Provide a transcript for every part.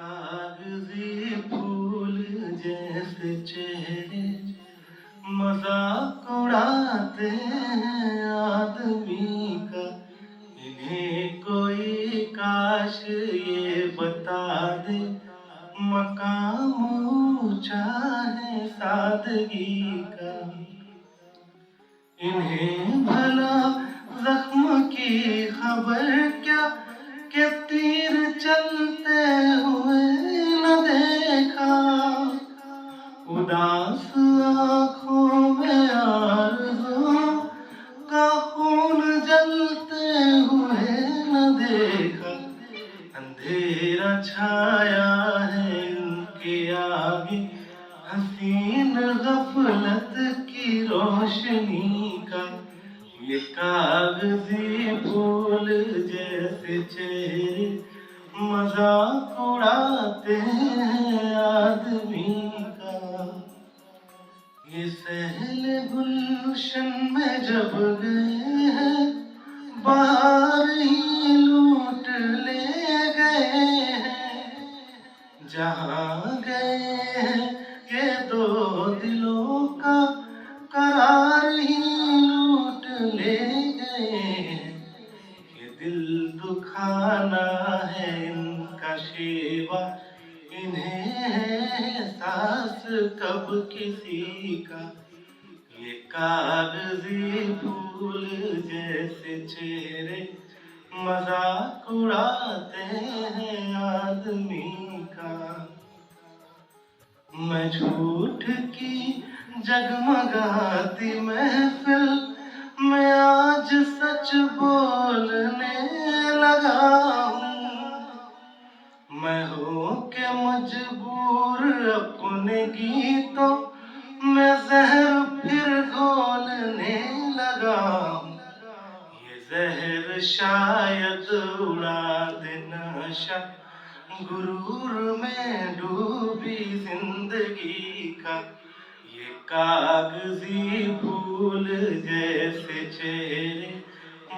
कागजी फूल जैसे चेहरे मजाक उड़ाते हैं आदमी का। इन्हें कोई काश ये बता दे मकाम ऊंचा है सादगी का। इन्हें भला जख्म की खबर क्या कि तीर चलते हुए न देखा। उदास आँखों में आरज़ू का खून जलते हुए न देखा। अंधेरा छाया है इनके आगे हसीन गफलत की रोशनी का। ये कागजी फूल जैसे चेहरे मजाक उड़ाते हैं आदमी का। ये सहले गुलशन में जब गए हैं बाहर ही लूट ले गए हैं। जहाँ गए हैं ये दो दिलों का करार ही लूट ले गए हैं। ये दिल दुखाना है इनका शेवा, इन्हें है एहसास कब किसी का। ये कागजी फूल जैसे चेहरे मजाक उड़ाते हैं आदमी का। मैं झूठ की जगमगाती महफिल में आज सच बोलने लगा हूँ। मैं हो के मजबूर अपने गीतों में जहर फिर घोलने लगा हूँ। ये जहर शायद उड़ा दे नशा गुरूर में डूबी जिंदगी का। ये कागजी फूल जैसे चेहरे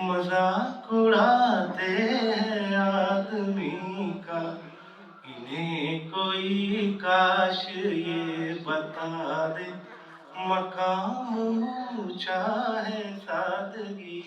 मजाक उड़ाते हैं आदमी का। इन्हें कोई काश ये बता दे मकाम ऊंचा है सादगी।